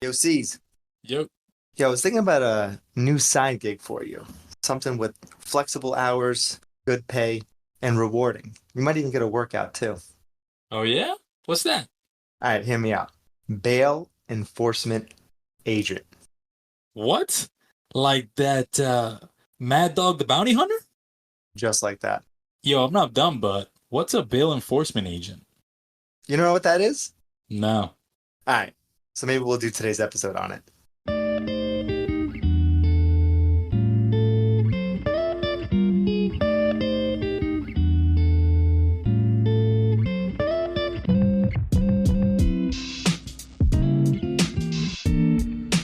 Yo, C's. Yep. Yo, I was thinking about a new side gig for you. Something with flexible hours, good pay, and rewarding. You might even get a workout too. Oh yeah? What's that? All right, hear me out. Bail enforcement agent. What? Like that Mad Dog the Bounty Hunter? Just like that. Yo, I'm not dumb, but what's a bail enforcement agent? You know what that is? No. All right. So maybe we'll do today's episode on it.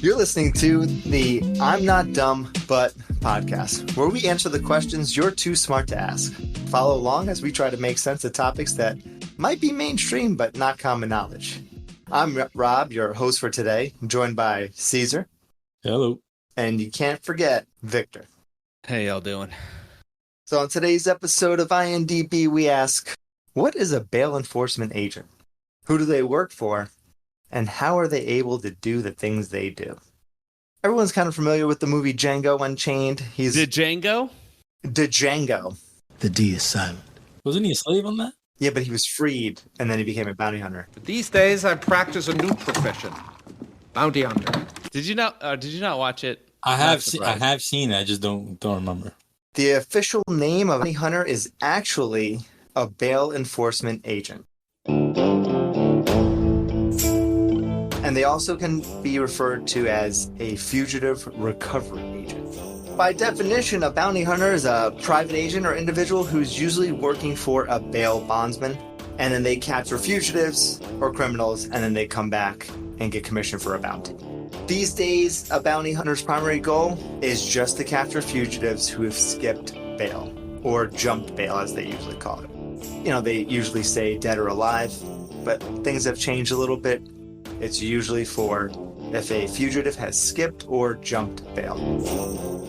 You're listening to the I'm Not Dumb But podcast, where we answer the questions you're too smart to ask. Follow along as we try to make sense of topics that might be mainstream but not common knowledge. I'm Rob, your host for today, joined by Caesar, Hello. and you can't forget Victor. Hey, y'all doing? So on today's episode of INDB, we ask, what is a bail enforcement agent? Who do they work for? And how are they able to do the things they do? Everyone's kind of familiar with the movie Django Unchained. He's Django? Django. The D is silent. Wasn't he a slave on that? Yeah, but he was freed, and then he became a bounty hunter. These days, I practice a new profession: bounty hunter. Did you not watch it? I Not have seen it, I just don't remember. The official name of a bounty hunter is actually a bail enforcement agent. And they also can be referred to as a fugitive recovery agent. By definition, a bounty hunter is a private agent or individual who's usually working for a bail bondsman, and then they capture fugitives or criminals, and then they come back and get commission for a bounty. These days, a bounty hunter's primary goal is just to capture fugitives who have skipped bail, or jumped bail as they usually call it. You know, they usually say dead or alive, but things have changed a little bit. It's usually for if a fugitive has skipped or jumped bail.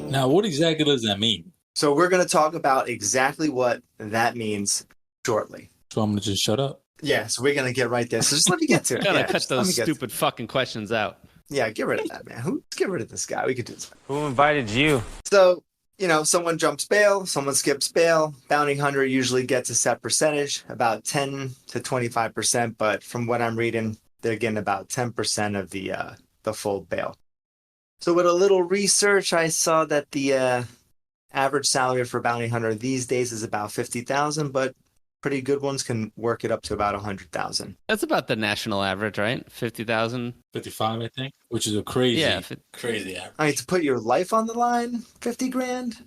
Now, what exactly does that mean? So we're going to talk about exactly what that means shortly. So I'm gonna just shut up. Yeah, so we're going to get right there. So just let me get to it. Gotta Yeah, cut just let those me get stupid fucking questions out. Yeah, get rid of that, man. Let's get rid of this guy. We could do this. Who invited you? So, you know, someone jumps bail, someone skips bail. Bounty hunter usually gets a set percentage, about 10 to 25%. But from what I'm reading, they're getting about 10% of the full bail. So with a little research, I saw that the average salary for a bounty hunter these days is about $50,000, but pretty good ones can work it up to about $100,000. That's about the national average, right? 50,000. 55, I think, which is a crazy, Yeah, crazy average. I mean, to put your life on the line, 50 grand?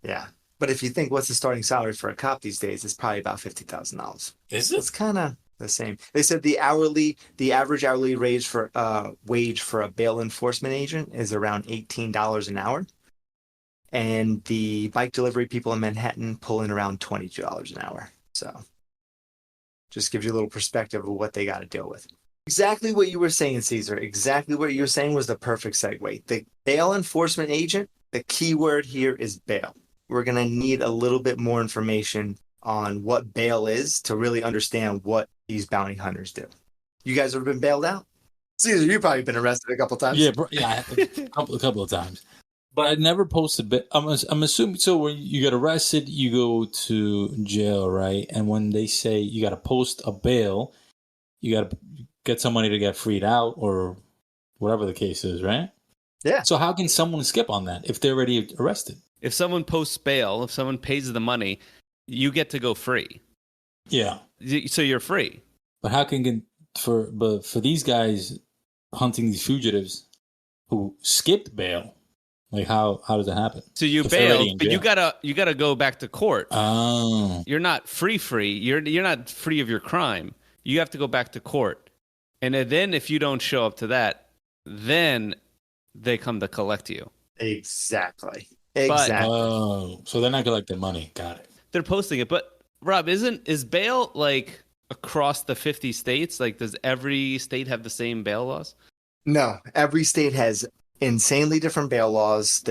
Yeah. But if you think what's the starting salary for a cop these days, it's probably about $50,000. Is It's it? kind of the same. They said the average hourly wage for a bail enforcement agent is around $18 an hour, and the bike delivery people in Manhattan pull in around $22 an hour. So, just gives you a little perspective of what they got to deal with. Exactly what you were saying, Caesar. Exactly what you were saying was the perfect segue. The bail enforcement agent. The key word here is bail. We're gonna need a little bit more information on what bail is to really understand what these bounty hunters do. You guys ever been bailed out? Caesar, you've probably been arrested a couple times. Yeah, a couple of times. But I never posted bail. I'm assuming, so when you get arrested, you go to jail, right? And when they say you got to post a bail, you got to get some money to get freed out or whatever the case is, right? Yeah. So how can someone skip on that if they're already arrested? If someone posts bail, if someone pays the money, you get to go free. Yeah. So you're free. But how can for these guys hunting these fugitives who skipped bail, like how does that happen? So you If they're already bail, in but jail. you gotta go back to court. Oh. You're not free. You're not free of your crime. You have to go back to court. And then if you don't show up to that, then they come to collect you. Exactly. Oh. So they're not collecting money. Got it. They're posting it. But Rob, is bail like across the 50 states? Like, does every state have the same bail laws? No, every state has insanely different bail laws.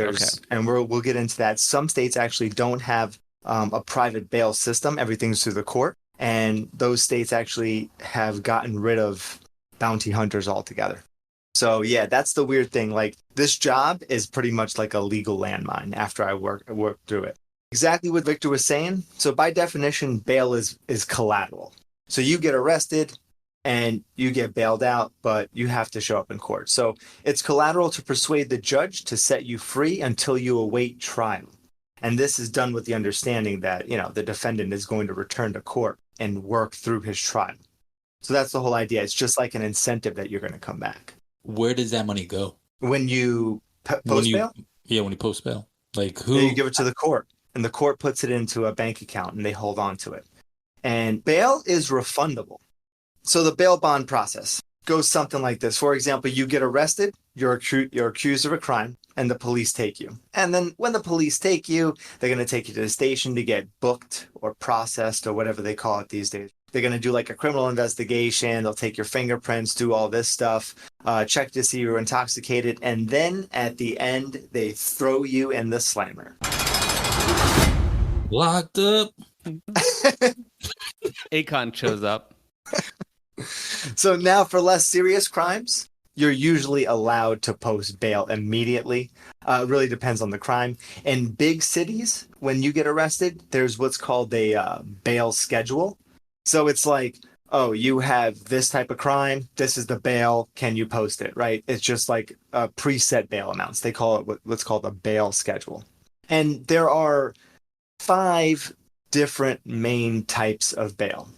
And we'll get into that. Some states actually don't have a private bail system. Everything's through the court. And those states actually have gotten rid of bounty hunters altogether. So yeah, that's the weird thing. Like this job is pretty much like a legal landmine after I work through it. Exactly what Victor was saying. So by definition, bail is collateral. So you get arrested and you get bailed out, but you have to show up in court. So it's collateral to persuade the judge to set you free until you await trial. And this is done with the understanding that, the defendant is going to return to court and work through his trial. So that's the whole idea. It's just like an incentive that you're going to come back. Where does that money go? When you post bail? Yeah, when you post bail. Like who? Then you give it to the court, and the court puts it into a bank account, and they hold on to it. And bail is refundable. So the bail bond process goes something like this. For example, you get arrested, you're accused of a crime, and the police take you. And then when the police take you, they're going to take you to the station to get booked or processed or whatever they call it these days. They're going to do like a criminal investigation. They'll take your fingerprints, do all this stuff, check to see you're intoxicated. And then at the end, they throw you in the slammer. Locked up. Akon shows up. So now for less serious crimes, you're usually allowed to post bail immediately. It really depends on the crime. In big cities, when you get arrested, there's what's called a bail schedule. So it's like, oh, you have this type of crime. This is the bail. Can you post it, right? It's just like preset bail amounts. They call it what's called a bail schedule. And there are 5 different main types of bail.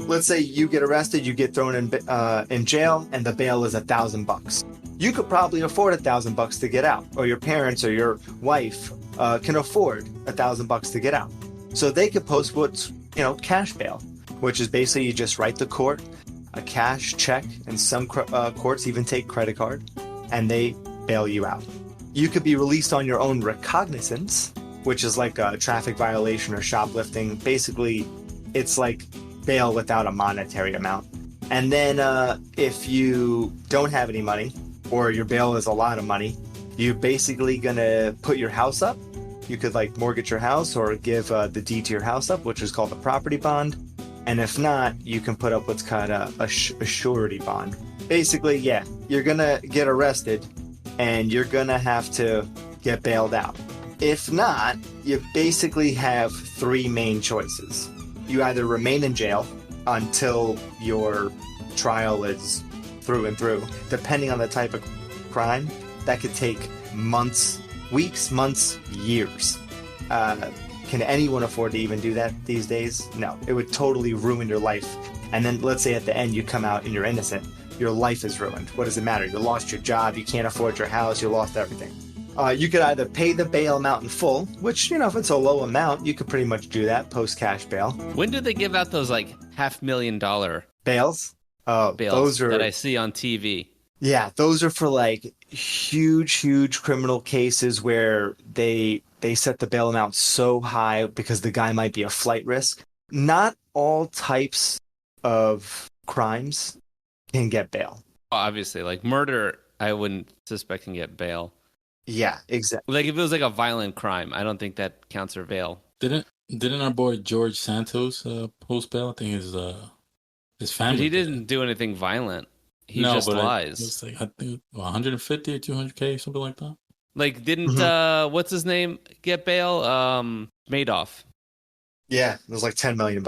Let's say you get arrested, you get thrown in jail, and the bail is $1,000. You could probably afford $1,000 to get out, or your parents or your wife can afford $1,000 to get out. So they could post what's cash bail, which is basically you just write the court a cash check, and some courts even take credit card, and they bail you out. You could be released on your own recognizance, which is like a traffic violation or shoplifting. Basically, it's like bail without a monetary amount. And then if you don't have any money, or your bail is a lot of money, you're basically gonna put your house up. You could like mortgage your house or give the deed to your house up, which is called a property bond. And if not, you can put up what's called a surety bond. Basically, yeah, you're gonna get arrested and you're gonna have to get bailed out. If not, you basically have 3 main choices. You either remain in jail until your trial is through and through. Depending on the type of crime, that could take months, weeks, months, years. Can anyone afford to even do that these days? No, it would totally ruin your life. And then let's say at the end you come out and you're innocent. Your life is ruined. What does it matter? You lost your job, you can't afford your house, you lost everything. You could either pay the bail amount in full, which, if it's a low amount, you could pretty much do that, post-cash bail. When do they give out those, like, $500,000 bails? Oh, bails those are that I see on TV? Yeah, those are for, like, huge criminal cases where they set the bail amount so high because the guy might be a flight risk. Not all types of crimes can get bail. Obviously, like murder, I wouldn't suspect can get bail. Yeah, exactly. Like if it was like a violent crime, I don't think that counts for bail. Didn't our boy George Santos post bail? I think his family. But he didn't do anything violent. He just lies. It's like I think 150 or 200K, something like that. Like didn't what's his name get bail? Madoff. Yeah, it was like $10 million.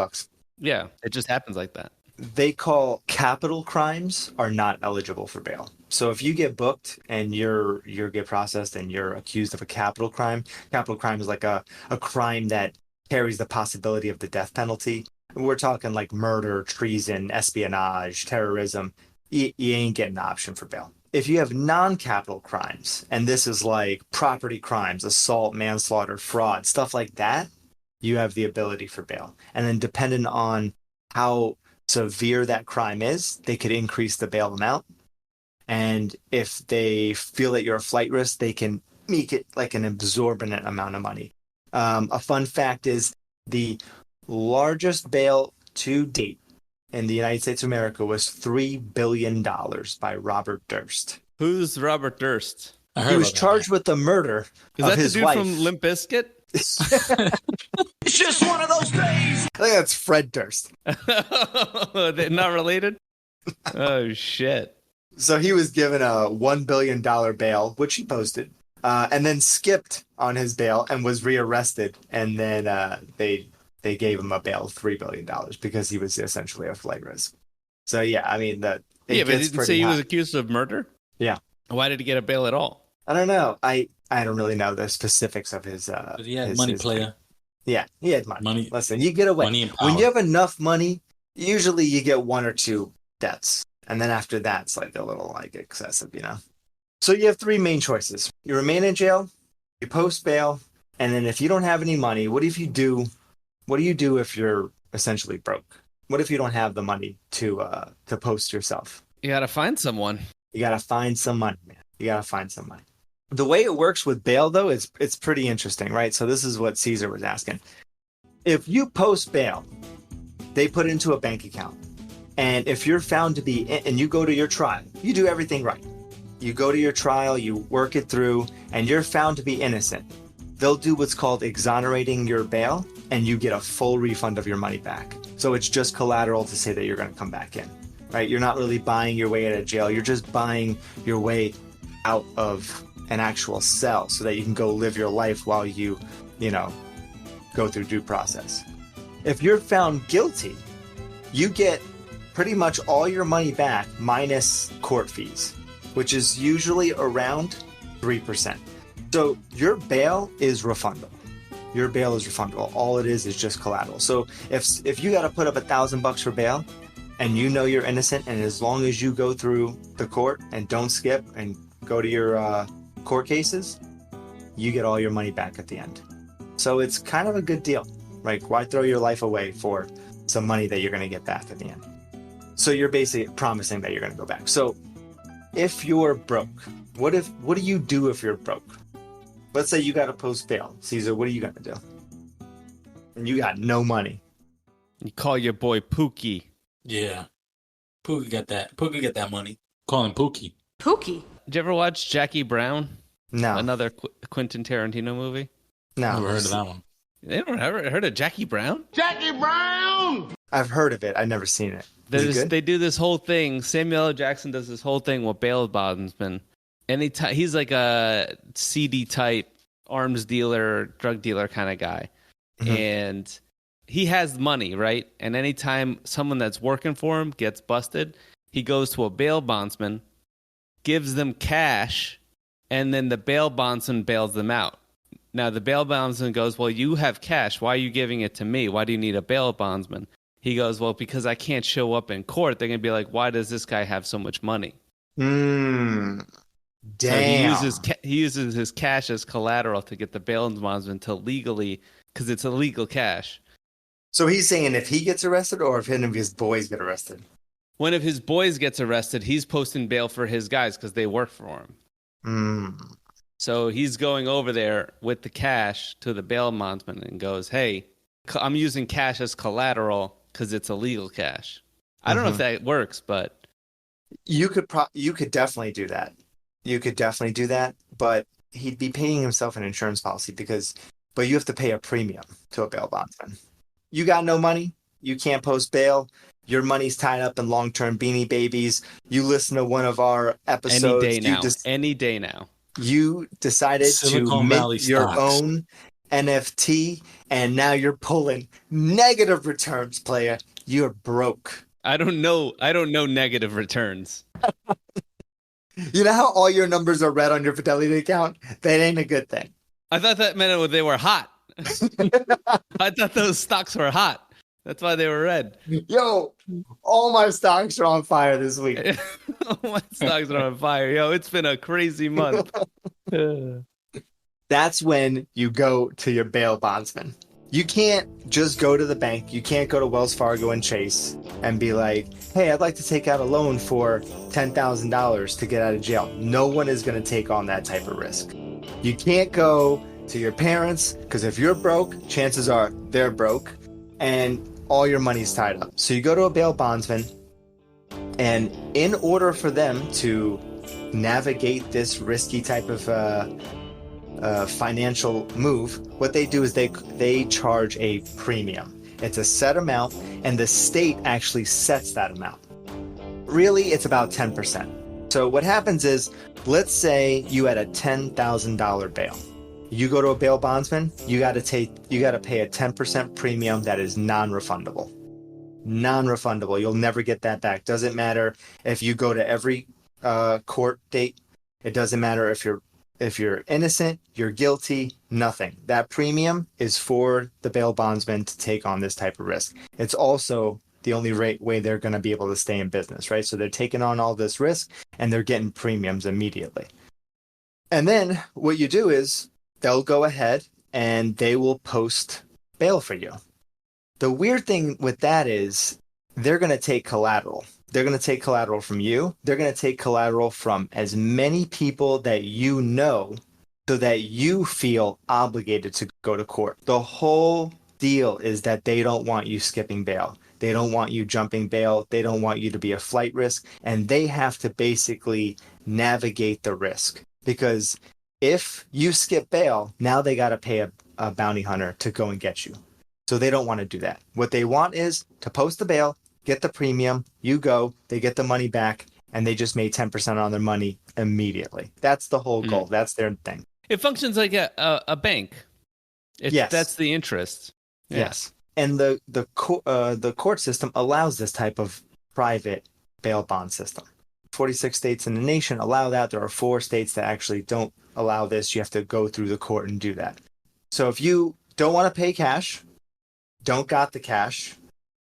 Yeah, it just happens like that. They call capital crimes are not eligible for bail. So if you get booked and you get processed and you're accused of a capital crime is like a crime that carries the possibility of the death penalty. We're talking like murder, treason, espionage, terrorism. You ain't getting an option for bail. If you have non-capital crimes, and this is like property crimes, assault, manslaughter, fraud, stuff like that, you have the ability for bail. And then depending on how severe that crime is, they could increase the bail amount. And if they feel that you're a flight risk, they can make it like an exorbitant amount of money. A fun fact is the largest bail to date in the United States of America was $3 billion by Robert Durst. Who's Robert Durst? He was charged with the murder of his wife. Is that the dude from Limp Bizkit? It's just one of those days. I think that's Fred Durst. They're not related? Oh, shit. So he was given a $1 billion bail, which he posted, and then skipped on his bail and was rearrested. And then they gave him a bail of $3 billion because he was essentially a flight risk. So yeah, I mean that. Yeah, but it didn't say he was accused of murder. Yeah. Why did he get a bail at all? I don't know. I don't really know the specifics of his. But he had money, player. Yeah, he had money. Money. Listen, you get away. Money and power. When you have enough money, usually you get 1 or 2 deaths. And then after that, it's like a little like excessive, you know? So you have 3 main choices. You remain in jail, you post bail, and then if you don't have any money, what do you do if you're essentially broke? What if you don't have the money to post yourself? You got to find someone. You got to find some money, man. You got to find some money. The way it works with bail, though, it's pretty interesting, right? So this is what Caesar was asking. If you post bail, they put it into a bank account. And if you're found to be, and you go to your trial, you do everything right. You go to your trial, you work it through, and you're found to be innocent. They'll do what's called exonerating your bail, and you get a full refund of your money back. So it's just collateral to say that you're going to come back in, right? You're not really buying your way out of jail. You're just buying your way out of an actual cell so that you can go live your life while you go through due process. If you're found guilty, you get pretty much all your money back minus court fees, which is usually around 3%. So your bail is refundable. Your bail is refundable. All it is just collateral. So if you got to put up $1,000 for bail and you know you're innocent, and as long as you go through the court and don't skip and go to your court cases, you get all your money back at the end. So it's kind of a good deal. Like, why throw your life away for some money that you're going to get back at the end? So you're basically promising that you're going to go back. So if you're broke, what do you do if you're broke? Let's say you got to post bail. Caesar, what are you going to do? And you got no money. You call your boy Pookie. Yeah. Pookie got that money. Call him Pookie. Pookie? Did you ever watch Jackie Brown? No. Another Quentin Tarantino movie? No. Never heard of that one. You never heard of Jackie Brown? Jackie Brown! I've heard of it. I've never seen it. They do this whole thing. Samuel L. Jackson does this whole thing with bail bondsmen. He's like a seedy type, arms dealer, drug dealer kind of guy. Mm-hmm. And he has money, right? And anytime someone that's working for him gets busted, he goes to a bail bondsman, gives them cash, and then the bail bondsman bails them out. Now, the bail bondsman goes, well, you have cash. Why are you giving it to me? Why do you need a bail bondsman? He goes, well, because I can't show up in court. They're going to be like, why does this guy have so much money? Damn. So he uses his cash as collateral to get the bail bondsman to legally, because it's illegal cash. So he's saying if he gets arrested or if any of his boys get arrested? One of his boys gets arrested, he's posting bail for his guys because they work for him. Mm. So he's going over there with the cash to the bail bondsman and goes, hey, I'm using cash as collateral because it's illegal cash. I don't know if that works, but you could definitely do that. You could definitely do that, but he'd be paying himself an insurance policy but you have to pay a premium to a bail bondsman. You got no money, you can't post bail. Your money's tied up in long-term Beanie Babies. You listen to one of our episodes. Any day now. You decided Silicon to Valley make your stocks. own NFT, and now you're pulling negative returns, player. You're broke. I don't know negative returns. You know how all your numbers are red on your Fidelity account? That ain't a good thing. I thought that meant they were hot. I thought those stocks were hot. That's why they were red. Yo, all my stocks are on fire this week. All my stocks are on fire. Yo, it's been a crazy month. That's when you go to your bail bondsman. You can't just go to the bank. You can't go to Wells Fargo and Chase and be like, hey, I'd like to take out a loan for $10,000 to get out of jail. No one is going to take on that type of risk. You can't go to your parents because if you're broke, chances are they're broke and all your money's tied up. So you go to a bail bondsman, and in order for them to navigate this risky type of financial move, what they do is they charge a premium. It's a set amount, and the state actually sets that amount. Really, it's about 10%. So what happens is, let's say you had a $10,000 bail. You go to a bail bondsman, you got to pay a 10% premium that is non-refundable. Non-refundable. You'll never get that back. Doesn't matter if you go to every court date. It doesn't matter if you're innocent, you're guilty, nothing. That premium is for the bail bondsman to take on this type of risk. It's also the only way they're going to be able to stay in business, right? So they're taking on all this risk and they're getting premiums immediately. And then what you do is they'll go ahead and they will post bail for you. The weird thing with that is they're going to take collateral. They're going to take collateral from you. They're going to take collateral from as many people that you know so that you feel obligated to go to court. The whole deal is that they don't want you skipping bail. They don't want you jumping bail. They don't want you to be a flight risk. And they have to basically navigate the risk. Because if you skip bail, now they got to pay a bounty hunter to go and get you. So they don't want to do that. What they want is to post the bail, get the premium, you go, they get the money back, and they just made 10% on their money immediately. That's the whole goal. That's their thing. It functions like a bank. Yes. That's the interest. Yeah. Yes. And the court system allows this type of private bail bond system. 46 states in the nation allow that. There are 4 states that actually don't allow this. You have to go through the court and do that. So if you don't want to pay cash, don't got the cash,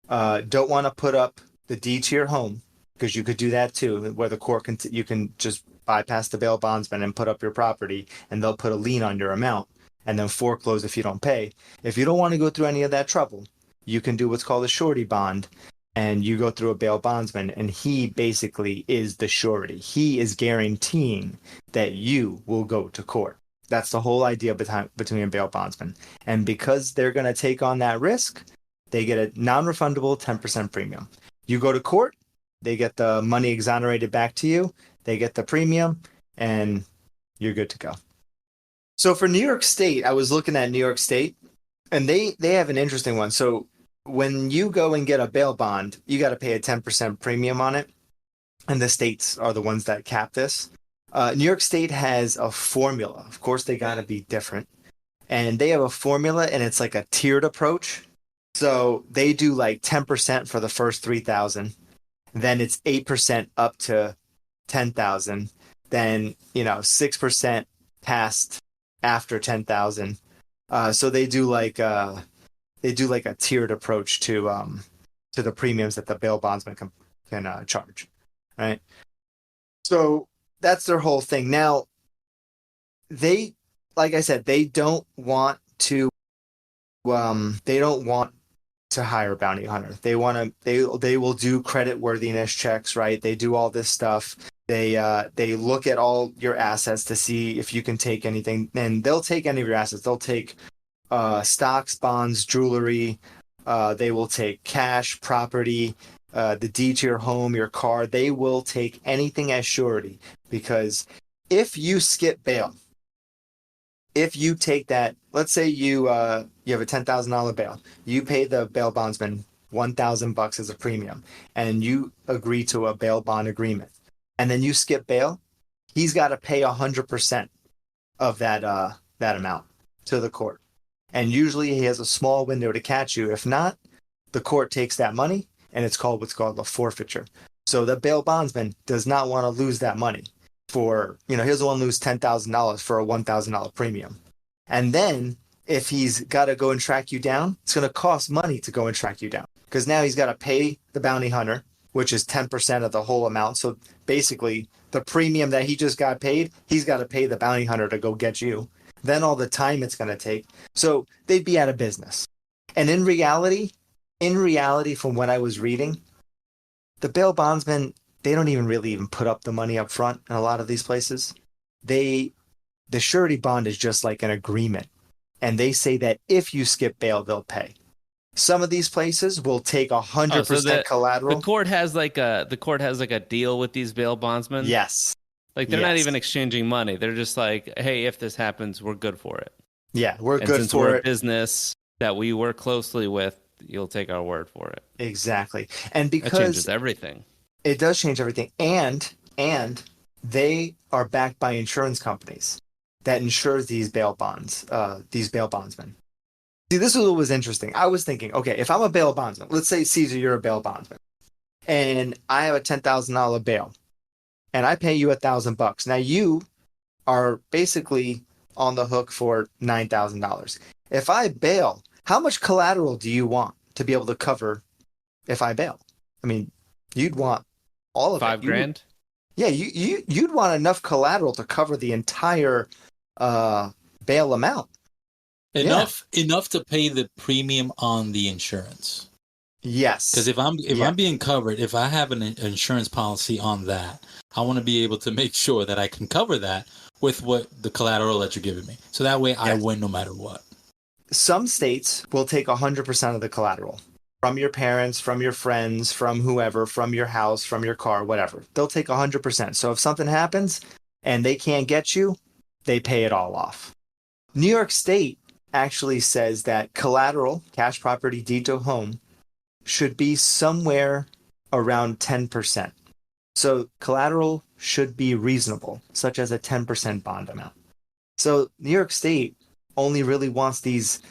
don't want to put up the deed to your home, because you could do that too, where the court you can just bypass the bail bondsman and put up your property, and they'll put a lien on your amount and then foreclose if you don't pay. If you don't want to go through any of that trouble, you can do what's called a surety bond, and you go through a bail bondsman, and he basically is the surety. He is guaranteeing that you will go to court. That's the whole idea between a bail bondsman. And because they're going to take on that risk, they get a non-refundable 10% premium. You go to court, they get the money exonerated back to you, they get the premium, and you're good to go. So for New York State, I was looking at New York State, and they have an interesting one. So when you go and get a bail bond, you got to pay a 10% premium on it, and the states are the ones that cap this. New York State has a formula. Of course, they got to be different. And they have a formula, and it's like a tiered approach. So they do like 10% for the first 3,000. Then it's 8% up to 10,000. Then, 6% past after 10,000. So they do like a tiered approach to the premiums that the bail bondsman can charge, right? So that's their whole thing. Now, like I said, they don't want to hire a bounty hunter. They will do credit worthiness checks, right? They do all this stuff. They look at all your assets to see if you can take anything, and they'll take any of your assets. They'll take stocks, bonds, jewelry. They will take cash, property, the deed to your home, your car. They will take anything as surety, because if you skip bail, if you take that, let's say you have a $10,000 bail, you pay the bail bondsman $1,000 as a premium, and you agree to a bail bond agreement, and then you skip bail, he's got to pay 100% of that amount to the court. And usually he has a small window to catch you. If not, the court takes that money, and it's called what's called a forfeiture. So the bail bondsman does not want to lose that money for, he doesn't want to lose $10,000 for a $1,000 premium. And then if he's got to go and track you down, it's going to cost money to go and track you down, because now he's got to pay the bounty hunter, which is 10% of the whole amount. So basically the premium that he just got paid, he's got to pay the bounty hunter to go get you. Then all the time it's going to take. So they'd be out of business. And in reality, from what I was reading, the bail bondsmen, they don't even put up the money up front in a lot of these places. The surety bond is just like an agreement. And they say that if you skip bail, they'll pay. Some of these places will take 100% collateral. The court has like a deal with these bail bondsmen. Yes. Like they're not even exchanging money. They're just like, hey, if this happens, we're good for it. Yeah, we're and good since for we're it. A business that we work closely with, you'll take our word for it. Exactly. And because that changes everything. It does change everything. And they are backed by insurance companies that insures these bail bondsmen. See, this was what was interesting. I was thinking, okay, if I'm a bail bondsman, let's say, Caesar, you're a bail bondsman, and I have a $10,000 bail, and I pay you $1,000. Now you are basically on the hook for $9,000. If I bail, how much collateral do you want to be able to cover if I bail? I mean, you'd want all of it. $5,000. Yeah, you'd want enough collateral to cover the entire bail amount. Enough to pay the premium on the insurance. Yes. Because if I'm being covered, if I have an insurance policy on that, I want to be able to make sure that I can cover that with what the collateral that you're giving me. So that way I win no matter what. Some states will take 100% of the collateral from your parents, from your friends, from whoever, from your house, from your car, whatever. They'll take 100%. So if something happens and they can't get you, they pay it all off. New York State actually says that collateral, cash, property, deed to home, should be somewhere around 10%. So collateral should be reasonable, such as a 10% bond amount. So New York State only really wants these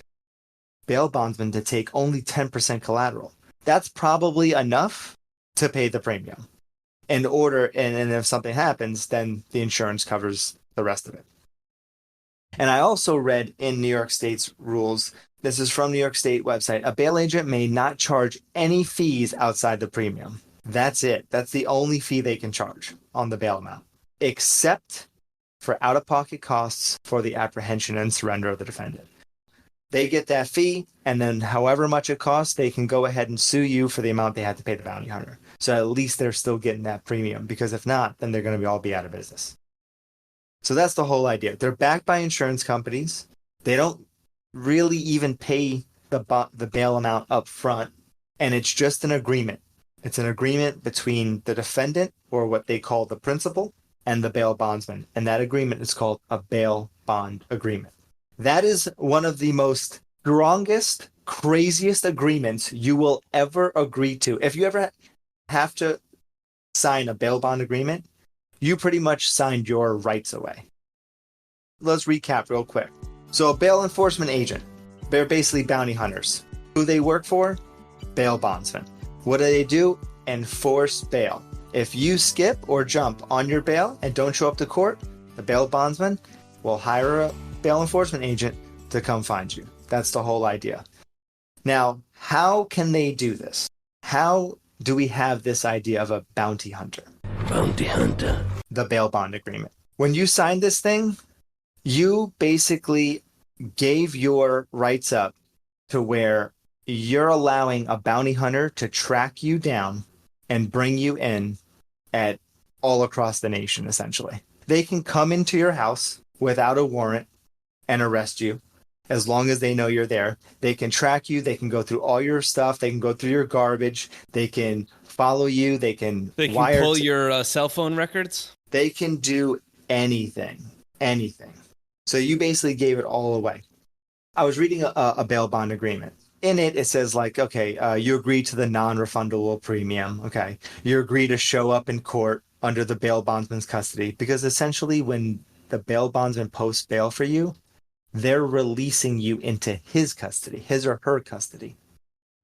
bail bondsmen to take only 10% collateral. That's probably enough to pay the premium. And if something happens, then the insurance covers the rest of it. And I also read in New York State's rules, this is from New York State website, a bail agent may not charge any fees outside the premium. That's it. That's the only fee they can charge on the bail amount, except for out-of-pocket costs for the apprehension and surrender of the defendant. They get that fee, and then however much it costs, they can go ahead and sue you for the amount they had to pay the bounty hunter. So at least they're still getting that premium, because if not, then they're going to all be out of business. So that's the whole idea. They're backed by insurance companies. They don't really even pay the bail amount up front, and it's just an agreement. It's an agreement between the defendant, or what they call the principal, and the bail bondsman. And that agreement is called a bail bond agreement. That is one of the most strongest, craziest agreements you will ever agree to. If you ever have to sign a bail bond agreement, you pretty much signed your rights away. Let's recap real quick. So a bail enforcement agent, they're basically bounty hunters. Who they work for? Bail bondsmen. What do? Enforce bail. If you skip or jump on your bail and don't show up to court, the bail bondsman will hire a bail enforcement agent to come find you. That's the whole idea. Now, how can they do this? How do we have this idea of a bounty hunter? Bounty hunter. The bail bond agreement. When you signed this thing, you basically gave your rights up to where you're allowing a bounty hunter to track you down and bring you in at all across the nation, essentially. They can come into your house without a warrant and arrest you as long as they know you're there. They can track you. They can go through all your stuff. They can go through your garbage. They can follow you. They can pull your cell phone records. They can do anything. So you basically gave it all away. I was reading a bail bond agreement. In it, it says like, okay, you agree to the non-refundable premium. Okay. You agree to show up in court under the bail bondsman's custody, because essentially when the bail bondsman posts bail for you, they're releasing you into his custody, his or her custody.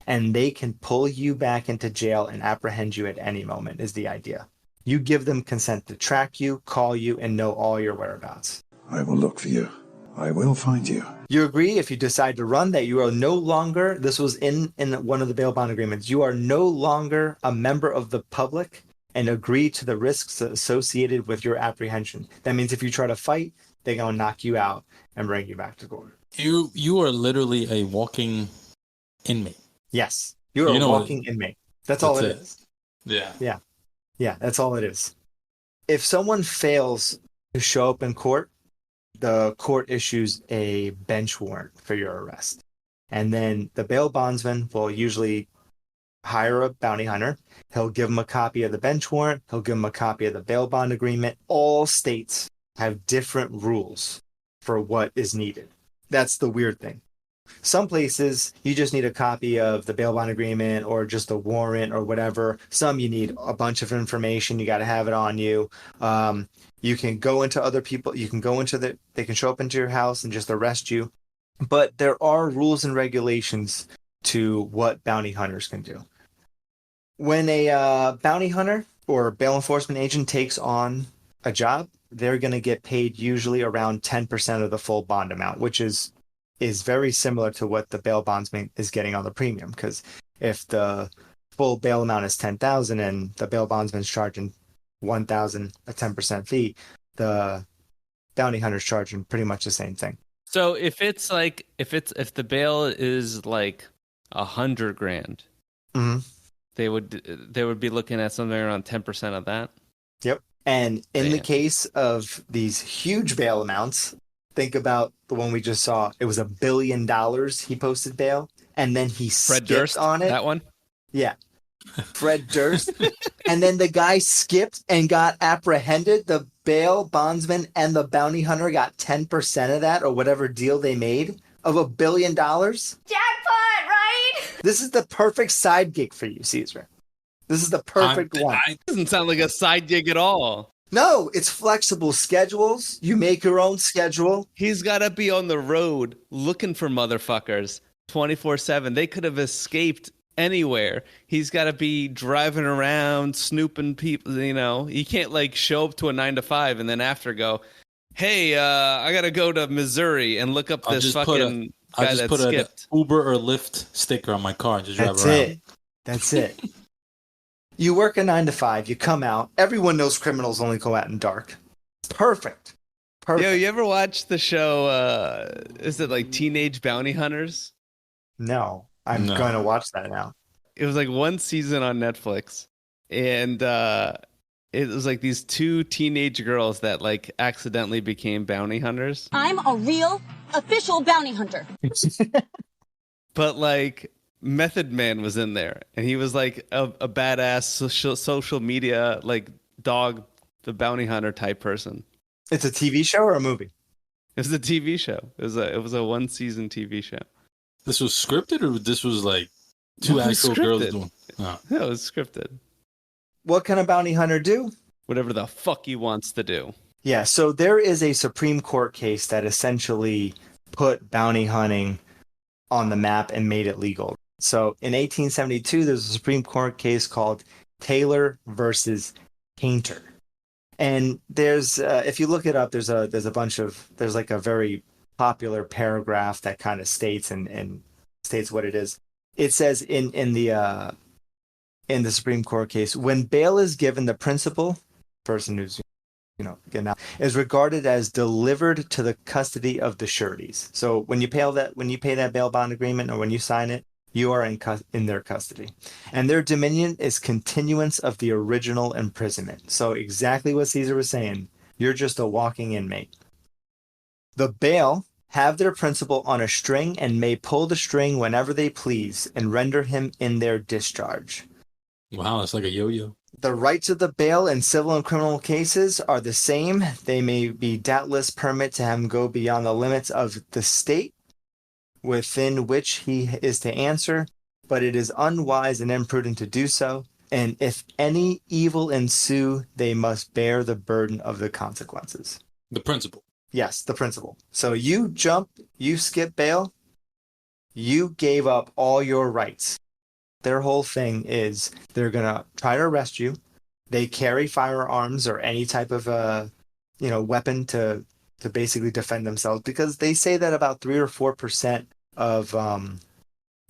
And they can pull you back into jail and apprehend you at any moment is the idea. You give them consent to track you, call you, and know all your whereabouts. I will look for you. I will find you. You agree if you decide to run that you are no longer, this was in one of the bail bond agreements, you are no longer a member of the public and agree to the risks associated with your apprehension. That means if you try to fight, they're going to knock you out and bring you back to court. You are literally a walking inmate. Yes. You're a walking inmate. That's all it is. Yeah. Yeah, that's all it is. If someone fails to show up in court, the court issues a bench warrant for your arrest. And then the bail bondsman will usually hire a bounty hunter. He'll give him a copy of the bench warrant. He'll give him a copy of the bail bond agreement. All states have different rules for what is needed. That's the weird thing. Some places, you just need a copy of the bail bond agreement or just a warrant or whatever. Some you need a bunch of information. You got to have it on you. You can go into other people. You can go into they can show up into your house and just arrest you. But there are rules and regulations to what bounty hunters can do. When a bounty hunter or bail enforcement agent takes on a job, they're going to get paid usually around 10% of the full bond amount, which is very similar to what the bail bondsman is getting on the premium. Because if the full bail amount is 10,000 and the bail bondsman's charging 1,000, a 10% fee, the bounty hunter's charging pretty much the same thing. So if the bail is like $100,000, Mm-hmm. they would be looking at something around 10% of that. Yep. And in the Damn. case of these huge bail amounts, think about the one we just saw. It was $1 billion he posted bail, and then he Fred skipped Durst on it. That one. Yeah. Fred Durst. And then the guy skipped and got apprehended. The bail bondsman and the bounty hunter got 10% of that, or whatever deal they made, of $1 billion. Jackpot, right? This is the perfect side gig for you, Caesar. This is the perfect one. Doesn't sound like a side gig at all. No, it's flexible schedules. You make your own schedule. He's got to be on the road looking for motherfuckers 24/7. They could have escaped anywhere. He's got to be driving around, snooping people. You know, he can't like show up to a 9 to 5 and then after go, hey, I got to go to Missouri and look up this fucking guy that skipped. An Uber or Lyft sticker on my car and just drive That's around. it. That's it. You work a 9 to 5. You come out. Everyone knows criminals only go out in dark. Perfect. Perfect. Yo, you ever watch the show? Is it like Teenage Bounty Hunters? No, I'm going to watch that now. It was like one season on Netflix, and it was like these two teenage girls that like accidentally became bounty hunters. I'm a real, official bounty hunter. But like Method Man was in there, and he was like a badass social media like dog, the bounty hunter type person. It's a TV show or a movie? It was a TV show. It was a one season TV show. This was scripted, or this was like two actual girls doing? Oh. Yeah, it was scripted. What can a bounty hunter do? Whatever the fuck he wants to do. Yeah, so there is a Supreme Court case that essentially put bounty hunting on the map and made it legal. So in 1872, there's a Supreme Court case called Taylor versus Painter. And there's, if you look it up, there's like a very popular paragraph that kind of states and states what it is. It says in the Supreme Court case, when bail is given, the principal person who's getting out is regarded as delivered to the custody of the sureties. So when you pay that bail bond agreement or when you sign it, you are in their custody. And their dominion is continuance of the original imprisonment. So exactly what Caesar was saying, you're just a walking inmate. The bail have their principal on a string and may pull the string whenever they please and render him in their discharge. Wow, it's like a yo-yo. The rights of the bail in civil and criminal cases are the same. They may be doubtless permit to have him go beyond the limits of the state within which he is to answer, but it is unwise and imprudent to do so. And if any evil ensue, they must bear the burden of the consequences. The principal. Yes, the principal. So you skip bail, you gave up all your rights. Their whole thing is they're going to try to arrest you. They carry firearms or any type of weapon to basically defend themselves, because they say that about 3 or 4%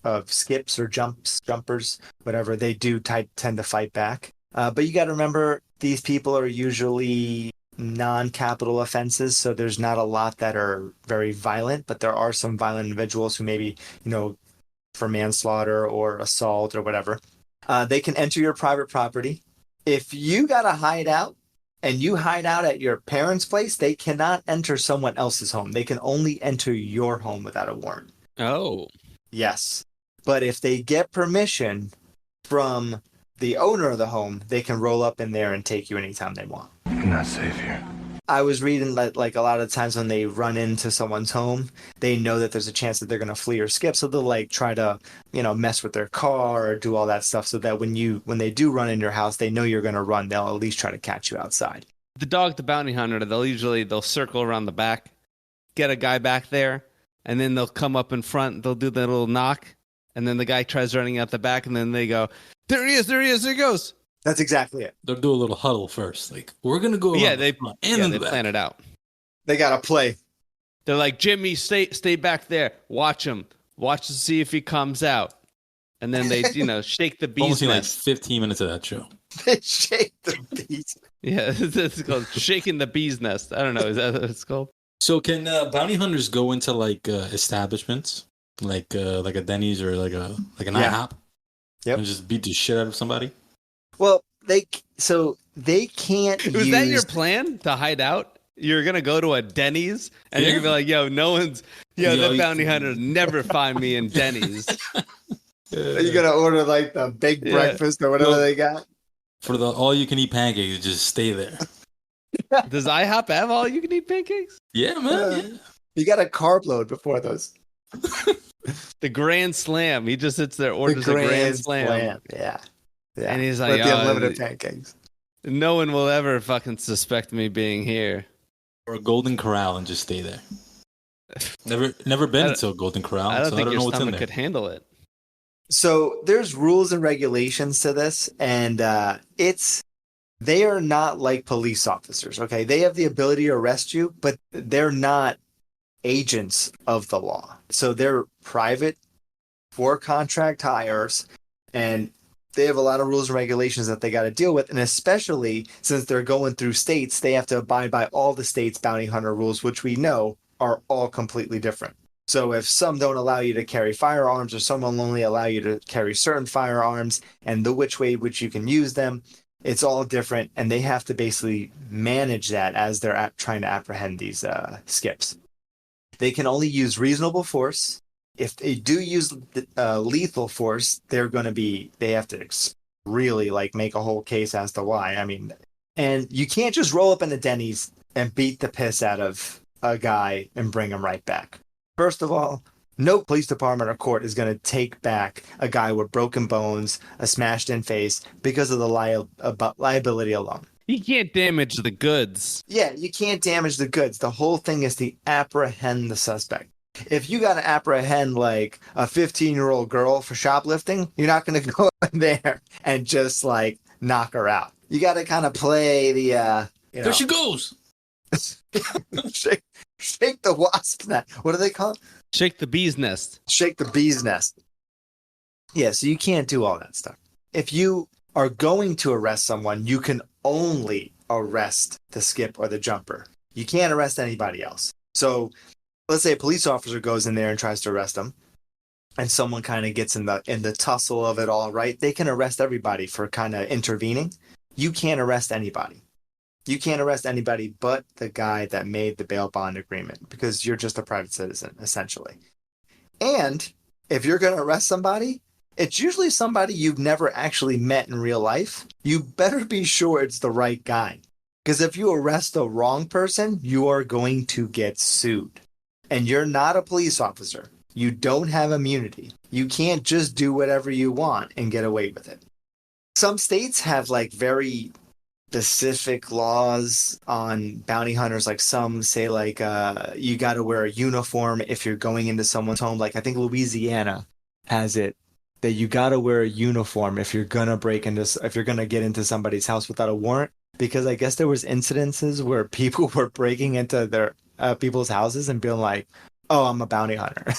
of skips or jumpers, whatever they do, tend to fight back. But you got to remember, these people are usually non-capital offenses, so there's not a lot that are very violent, but there are some violent individuals who maybe, for manslaughter or assault or whatever. They can enter your private property. If you got to hide out and you hide out at your parents' place, they cannot enter someone else's home. They can only enter your home without a warrant. Oh. Yes. But if they get permission from the owner of the home, they can roll up in there and take you anytime they want. You're not safe here. I was reading like a lot of times when they run into someone's home, they know that there's a chance that they're going to flee or skip. So they'll like try to, mess with their car or do all that stuff so that when they do run in your house, they know you're going to run. They'll at least try to catch you outside. the dog, the bounty hunter, they'll circle around the back, get a guy back there, and then they'll come up in front. They'll do the little knock, and then the guy tries running out the back, and then they go, there he is, there he goes. That's exactly it. They'll do a little huddle first. Like, we're going to go around They the plan it out. They got to play. They're like, Jimmy, stay back there. Watch him. Watch to see if he comes out. And then they, shake the bee's Almost nest. like 15 minutes of that show. They shake the bees. Yeah, it's called shaking the bee's nest. I don't know. Is that what it's called? So can bounty hunters go into like establishments, like a Denny's or like an IHOP, and just beat the shit out of somebody? Well, they can't. Was that your plan to hide out? You're gonna go to a Denny's and you're gonna be like, "Yo, that bounty hunter never find me in Denny's." You're gonna order like the big breakfast or whatever they got for the all-you-can-eat pancakes. Just stay there. Does IHOP have all-you-can-eat pancakes? Yeah, man. Yeah. You got a carb load before those. The Grand Slam. He just sits there, orders a Grand Slam. Yeah. And he's like, with the unlimited pancakes. No one will ever fucking suspect me being here. Or a Golden Corral and just stay there. Never been to a Golden Corral. I don't think know your what's in stomach there. could handle it. So there's rules and regulations to this, and they are not like police officers. Okay, they have the ability to arrest you, but they're not agents of the law. So they're private for contract hires, and they have a lot of rules and regulations that they got to deal with. And especially since they're going through states, they have to abide by all the states' bounty hunter rules, which we know are all completely different. So if some don't allow you to carry firearms, or some will only allow you to carry certain firearms, and the which way which you can use them, it's all different. And they have to basically manage that as they're trying to apprehend these skips. They can only use reasonable force. If they do use lethal force, they have to really like make a whole case as to why. I mean, and you can't just roll up in the Denny's and beat the piss out of a guy and bring him right back. First of all, no police department or court is going to take back a guy with broken bones, a smashed in face because of the liability alone. You can't damage the goods. Yeah, you can't damage the goods. The whole thing is to apprehend the suspect. If you got to apprehend like a 15-year-old girl for shoplifting, you're not going to go in there and just like knock her out. You got to kind of play the, There she goes. Shake the wasp nest. What do they call it? Shake the bee's nest. Shake the bee's nest. Yeah, so you can't do all that stuff. If you are going to arrest someone, you can only arrest the skip or the jumper. You can't arrest anybody else. So let's say a police officer goes in there and tries to arrest them, and someone kind of gets in the tussle of it all, right? They can arrest everybody for kind of intervening. You can't arrest anybody. You can't arrest anybody but the guy that made the bail bond agreement, because you're just a private citizen, essentially. And if you're going to arrest somebody, it's usually somebody you've never actually met in real life. You better be sure it's the right guy. Because if you arrest the wrong person, you are going to get sued. And you're not a police officer. You don't have immunity. You can't just do whatever you want and get away with it. Some states have like very specific laws on bounty hunters. Like some say like you got to wear a uniform if you're going into someone's home. Like I think Louisiana has it that you got to wear a uniform if you're going to get into somebody's house without a warrant. Because I guess there was incidences where people were breaking into their people's houses and being like, "Oh, I'm a bounty hunter."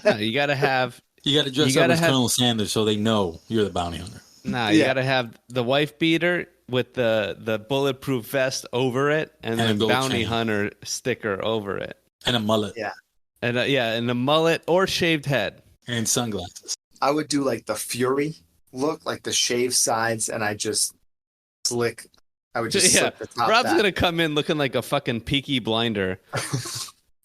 No, you got to dress up as Colonel Sanders so they know you're the bounty hunter. Nah, you got to have the wife beater with the bulletproof vest over it, and the bounty hunter sticker over it, and a mullet. Yeah, and a mullet or shaved head and sunglasses. I would do like the Fury look, like the shaved sides, and I just slick. I would just slick the top. Rob's gonna come in looking like a fucking Peaky Blinder.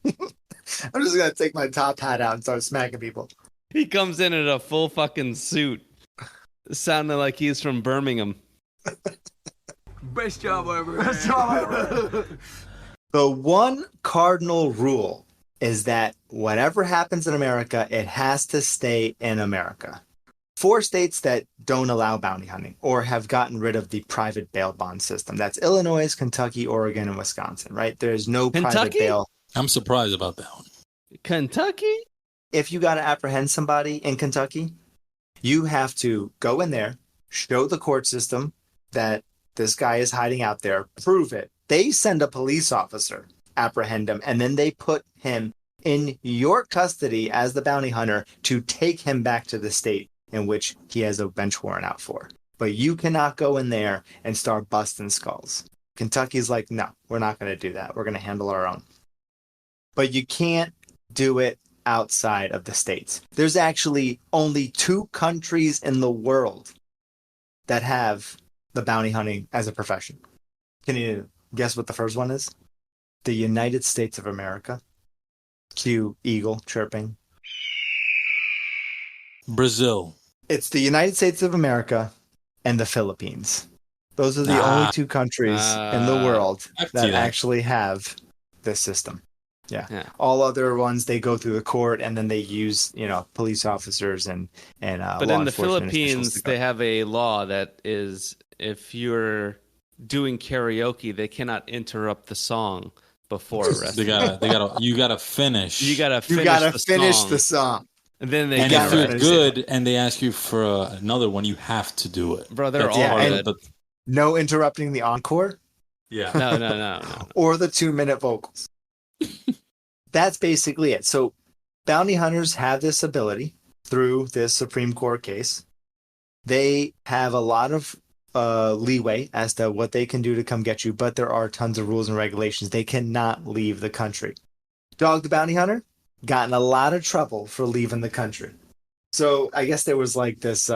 I'm just gonna take my top hat out and start smacking people. He comes in a full fucking suit, sounding like he's from Birmingham. Best job ever. Best job ever. The one cardinal rule is that whatever happens in America, it has to stay in America. 4 states that don't allow bounty hunting or have gotten rid of the private bail bond system. That's Illinois, Kentucky, Oregon, and Wisconsin, right? There's no private Kentucky? bail. I'm surprised about that one. Kentucky? If you got to apprehend somebody in Kentucky, you have to go in there, show the court system that this guy is hiding out there, prove it. They send a police officer, apprehend him, and then they put him in your custody as the bounty hunter to take him back to the state in which he has a bench warrant out for. But you cannot go in there and start busting skulls. Kentucky's like, no, we're not going to do that. We're going to handle our own. But you can't do it outside of the states. There's actually only 2 countries in the world that have the bounty hunting as a profession. Can you guess what the first one is? The United States of America. Cue eagle chirping. Brazil. It's the United States of America and the Philippines. Those are the only 2 countries in the world that actually have this system. Yeah. All other ones, they go through the court and then they use, police officers and But in the Philippines, they have a law that is, if you're doing karaoke, they cannot interrupt the song before arresting. You gotta finish. You gotta finish the song. And then and if you're good and they ask you for another one, you have to do it. Bro, they're all good. No interrupting the encore? Yeah. No. Or the 2-minute vocals. That's basically it. So bounty hunters have this ability through this Supreme Court case. They have a lot of leeway as to what they can do to come get you, but there are tons of rules and regulations. They cannot leave the country. Dog the Bounty Hunter got in a lot of trouble for leaving the country. So I guess there was like this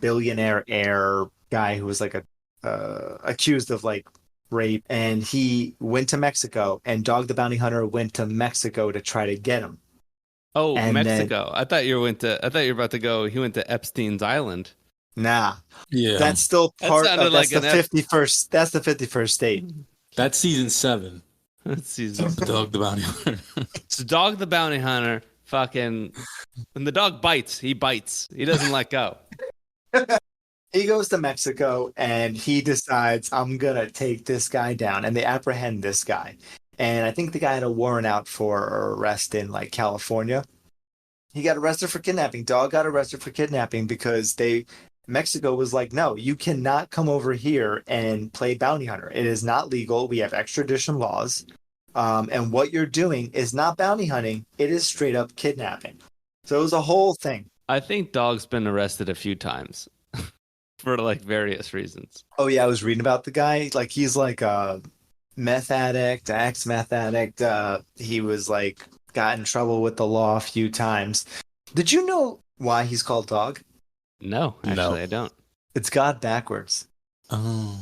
billionaire heir guy who was like accused of like rape, and he went to Mexico, and Dog the Bounty Hunter went to Mexico to try to get him. Oh, and Mexico. I thought you were about to go, he went to Epstein's Island. Nah. Yeah. That's still part of like the 51st. That's the 51st state. That's season 7. That's season Dog the Bounty Hunter. So Dog the Bounty Hunter, fucking, when the dog bites, he bites. He doesn't let go. He goes to Mexico and he decides, I'm going to take this guy down. And they apprehend this guy. And I think the guy had a warrant out for arrest in like California. He got arrested for kidnapping. Dog got arrested for kidnapping because Mexico was like, no, you cannot come over here and play bounty hunter. It is not legal. We have extradition laws. And what you're doing is not bounty hunting. It is straight up kidnapping. So it was a whole thing. I think Dog's been arrested a few times for like various reasons. Oh, yeah. I was reading about the guy. Like, he's like a meth addict, ex-meth addict. He was like got in trouble with the law a few times. Did you know why he's called Dog? No, actually, I don't. It's God backwards. Oh.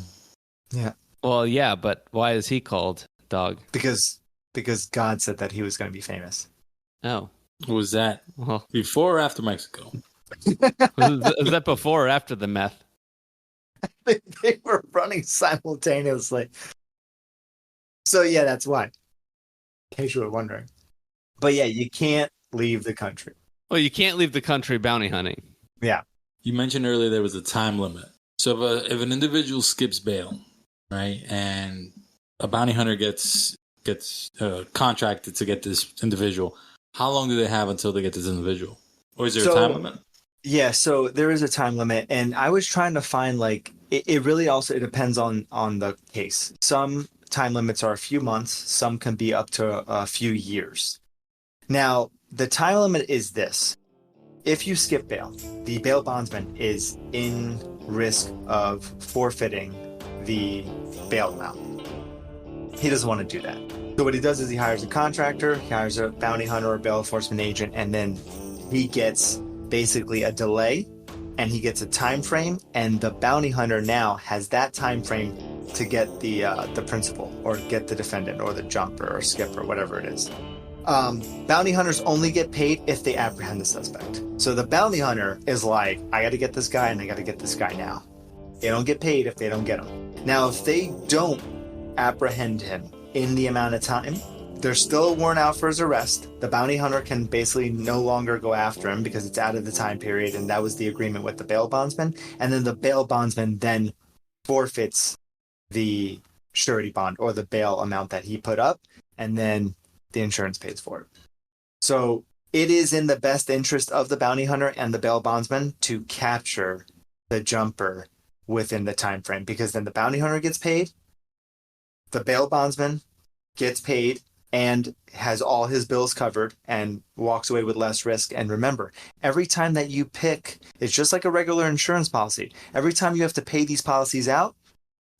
Yeah. Well, yeah, but why is he called Dog? Because God said that he was going to be famous. Oh. Was that before or after Mexico? Was that before or after the meth? They were running simultaneously. So, yeah, that's why. In case you were wondering. But, yeah, you can't leave the country. Well, you can't leave the country bounty hunting. Yeah. You mentioned earlier there was a time limit. So if an individual skips bail, right, and a bounty hunter gets contracted to get this individual, how long do they have until they get this individual? Or is there a time limit? Yeah, so there is a time limit, and I was trying to find like it really also depends on the case. Some time limits are a few months, some can be up to a few years. Now, the time limit is this. If you skip bail, the bail bondsman is in risk of forfeiting the bail amount. He doesn't want to do that. So what he does is he hires a contractor, he hires a bounty hunter or bail enforcement agent, and then he gets basically a delay and he gets a time frame, and the bounty hunter now has that time frame to get the principal or get the defendant or the jumper or skipper, whatever it is. Bounty hunters only get paid if they apprehend the suspect. So the bounty hunter is like, I got to get this guy and I got to get this guy now. They don't get paid if they don't get him. Now, if they don't apprehend him in the amount of time, there's still a warrant out for his arrest. The bounty hunter can basically no longer go after him because it's out of the time period, and that was the agreement with the bail bondsman. And then the bail bondsman then forfeits the surety bond or the bail amount that he put up, and then the insurance pays for it. So it is in the best interest of the bounty hunter and the bail bondsman to capture the jumper within the time frame, because then the bounty hunter gets paid, the bail bondsman gets paid and has all his bills covered and walks away with less risk. And remember, every time that you pick, it's just like a regular insurance policy. Every time you have to pay these policies out,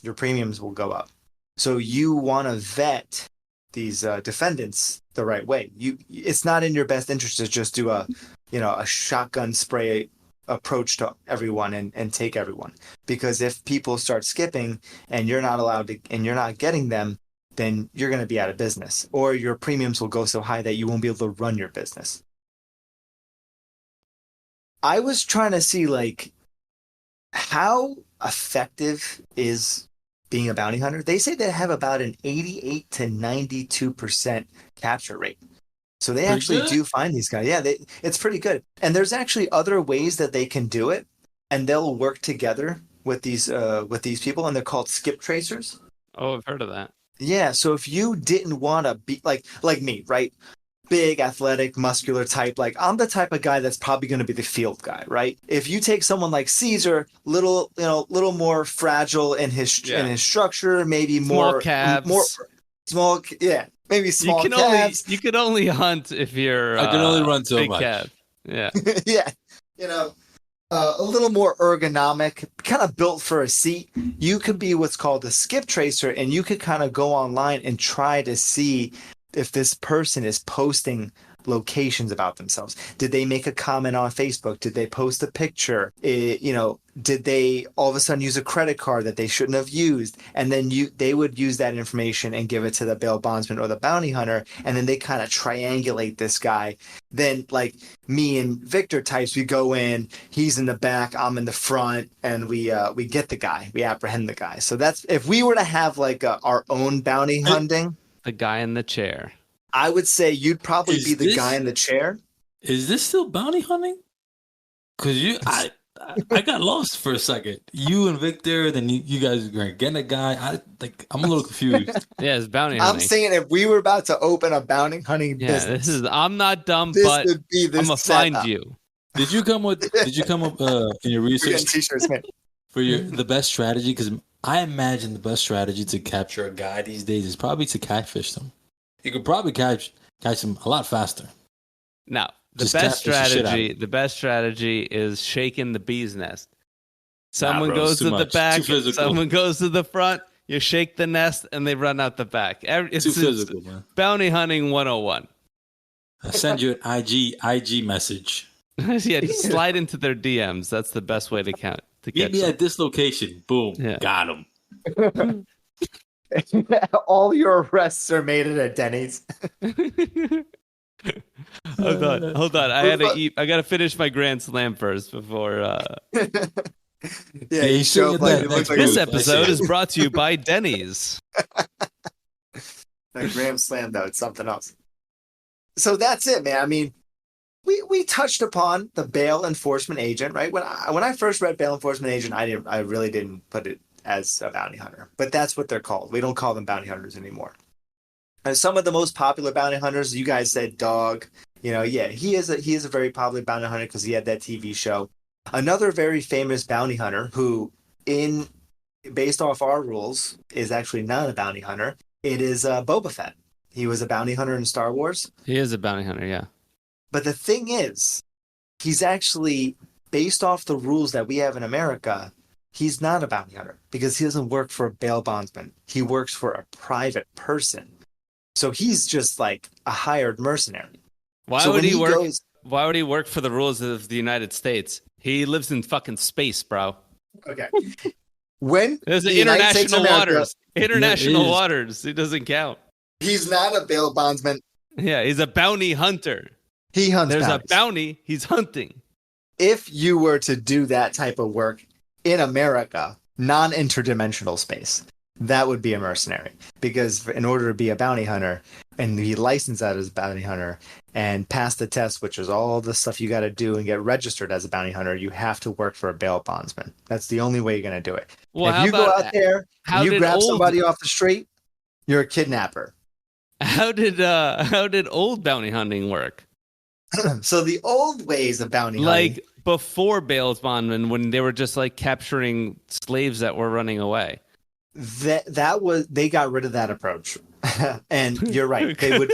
your premiums will go up. So you want to vet these defendants the right way. It's not in your best interest to just do a shotgun spray approach to everyone and take everyone. Because if people start skipping and you're not allowed to, and you're not getting them, then you're going to be out of business, or your premiums will go so high that you won't be able to run your business. I was trying to see, like, how effective is being a bounty hunter. They say they have about an 88 to 92% capture rate. So they actually do find these guys. Yeah, it's pretty good. And there's actually other ways that they can do it, and they'll work together with these people, and they're called skip tracers. Oh, I've heard of that. Yeah, so if you didn't want to be like me, right? Big, athletic, muscular type. Like, I'm the type of guy that's probably going to be the field guy, right? If you take someone like Caesar, little more fragile in his structure, maybe small calves. Maybe small calves. You can only hunt if you're. I can only run so big much. Calf. Yeah. Yeah, a little more ergonomic, kind of built for a seat. You could be what's called a skip tracer, and you could kind of go online and try to see if this person is posting locations about themselves. Did they make a comment on Facebook? Did they post a picture? Did they all of a sudden use a credit card that they shouldn't have used? And then they would use that information and give it to the bail bondsman or the bounty hunter, and then they kind of triangulate this guy. Then, like me and Victor types, we go in, he's in the back, I'm in the front, and we get the guy, we apprehend the guy. So that's, if we were to have like our own bounty hunting, the guy in the chair, I would say you'd probably be the guy in the chair. Is this still bounty hunting? Because I got lost for a second. You and Victor, then you guys are going to get a guy. I'm a little confused. Yeah, it's bounty hunting. I'm saying if we were about to open a bounty hunting business, I'm not dumb, this but would be I'm gonna find you. Did you come up in your research t-shirts, man, for the best strategy? Because I imagine the best strategy to capture a guy these days is probably to catfish them. You could probably catch them a lot faster. Now, the Just best strategy is shaking the bee's nest. Someone bro, goes to the much. back, someone goes to the front, you shake the nest, and they run out the back. It's too physical, man. Bounty hunting 101. I send you an IG message. Yeah, just slide into their DMs. That's the best way to count. Meet me at this location. Boom. Yeah. Got him. All your arrests are made at a Denny's. Hold on. I gotta finish my Grand Slam first before. Yeah, you show up like this episode is brought to you by Denny's. The Grand Slam, though, it's something else. So that's it, man. I mean, we touched upon the bail enforcement agent, right? When I first read bail enforcement agent, I really didn't put it as a bounty hunter, but that's what they're called. We don't call them bounty hunters anymore. And some of the most popular bounty hunters, you guys said Dog. He is a very popular bounty hunter because he had that TV show. Another very famous bounty hunter who, based off our rules, is actually not a bounty hunter. It is Boba Fett. He was a bounty hunter in Star Wars. He is a bounty hunter, yeah. But the thing is, he's actually, based off the rules that we have in America, he's not a bounty hunter because he doesn't work for a bail bondsman. He works for a private person. So he's just like a hired mercenary. Why would he work for the rules of the United States? He lives in fucking space, bro. Okay. When there's international waters. International waters. It doesn't count. He's not a bail bondsman. Yeah, he's a bounty hunter. He hunts There's bounties. A bounty. He's hunting. If you were to do that type of work in America, non-interdimensional space, that would be a mercenary. Because in order to be a bounty hunter, and be licensed as a bounty hunter and pass the test, which is all the stuff you got to do and get registered as a bounty hunter, you have to work for a bail bondsman. That's the only way you're going to do it. Well, If you go out there and you grab somebody off the street, you're a kidnapper. How did old bounty hunting work? So the old ways of bounty hunting, Like before bail bondsmen, when they were just like capturing slaves that were running away. that was, they got rid of that approach. And you're right. They would.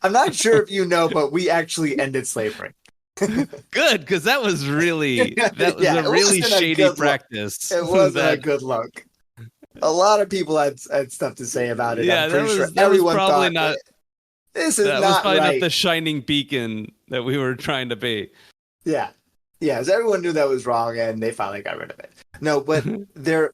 I'm not sure if you know, but we actually ended slavery. Good, because that was a really shady practice. It wasn't a good look. A lot of people had stuff to say about it. Yeah, I'm pretty sure that everyone was probably thought not. This is that not was probably right. not the shining beacon that we were trying to be. Yeah. So everyone knew that was wrong, and they finally got rid of it. No, but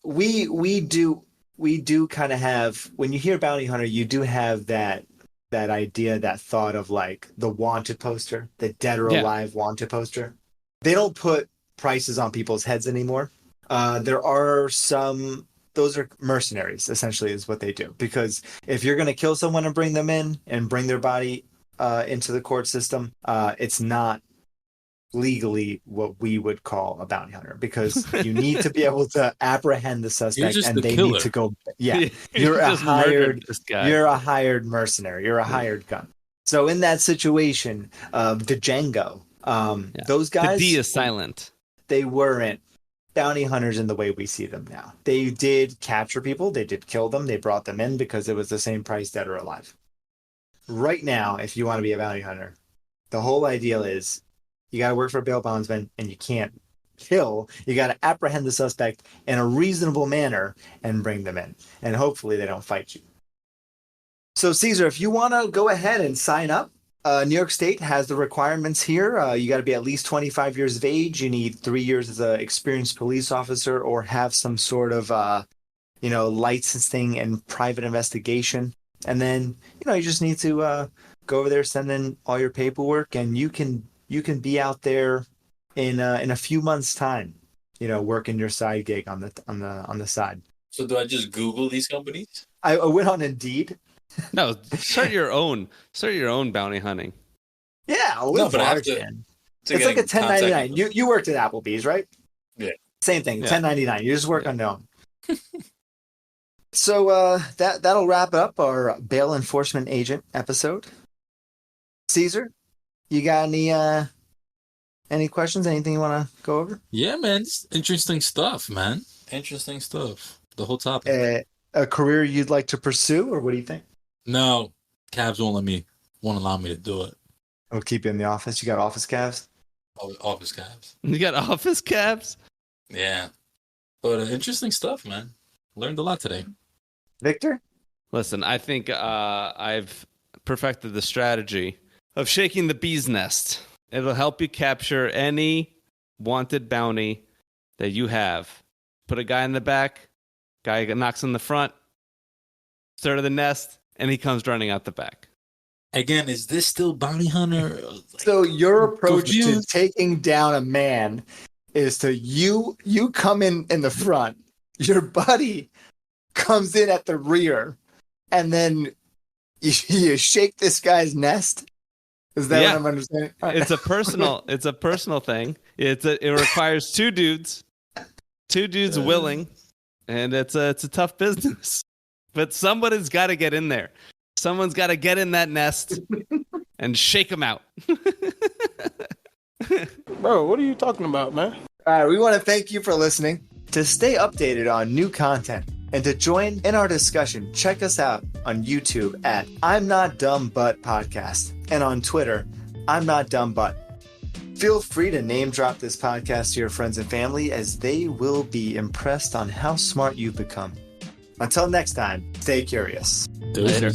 we do kind of have, when you hear bounty hunter, you do have that idea, that thought of like the wanted poster, the dead or alive wanted poster. They don't put prices on people's heads anymore. There are some, those are mercenaries, essentially, is what they do. Because if you're going to kill someone and bring them in and bring their body into the court system, it's not legally what we would call a bounty hunter, because you need to be able to apprehend the suspect, and they need to go. Yeah, you're a hired mercenary. You're a hired gun. So in that situation, the Django, those guys, the D is silent. They weren't bounty hunters in the way we see them now. They did capture people. They did kill them. They brought them in because it was the same price, dead or alive. Right now, if you want to be a bounty hunter, the whole ideal is you got to work for a bail bondsman, and you can't kill. You got to apprehend the suspect in a reasonable manner and bring them in. And hopefully they don't fight you. So, Caesar, if you want to go ahead and sign up, New York State has the requirements here. You got to be at least 25 years of age. You need 3 years as an experienced police officer, or have some sort of, licensing and private investigation. And then, you just need to go over there, send in all your paperwork, and you can be out there in a few months' time, working your side gig on the side. So do I just Google these companies? I went on Indeed. No, start your own bounty hunting. Yeah, but I have to it's like a 1099. You worked at Applebee's, right? Yeah. Same thing, 1099. You just work unknown. So that'll wrap up our bail enforcement agent episode. Caesar, you got any questions? Anything you want to go over? Yeah, man. It's interesting stuff, man. Interesting stuff. The whole topic. A career you'd like to pursue, or what do you think? No, Cavs won't allow me to do it. I'll keep you in the office. You got office calves? Office Cavs. You got office cabs? Yeah. But interesting stuff, man. Learned a lot today. Victor? Listen, I think I've perfected the strategy of shaking the bee's nest. It'll help you capture any wanted bounty that you have. Put a guy in the back, guy knocks in the front, start of the nest, and he comes running out the back. Again, is this still bounty hunter? So your approach to taking down a man is to you come in the front, your buddy comes in at the rear, and then you shake this guy's nest? Is that what I'm understanding? It's a personal thing. It requires two dudes willing, and it's a tough business. But somebody's got to get in there. Someone's got to get in that nest and shake them out. Bro, what are you talking about, man? All right, we want to thank you for listening. To stay updated on new content and to join in our discussion, check us out on YouTube at I'm Not Dumb But Podcast, and on Twitter, I'm Not Dumb But. Feel free to name drop this podcast to your friends and family, as they will be impressed on how smart you've become. Until next time, stay curious. Later.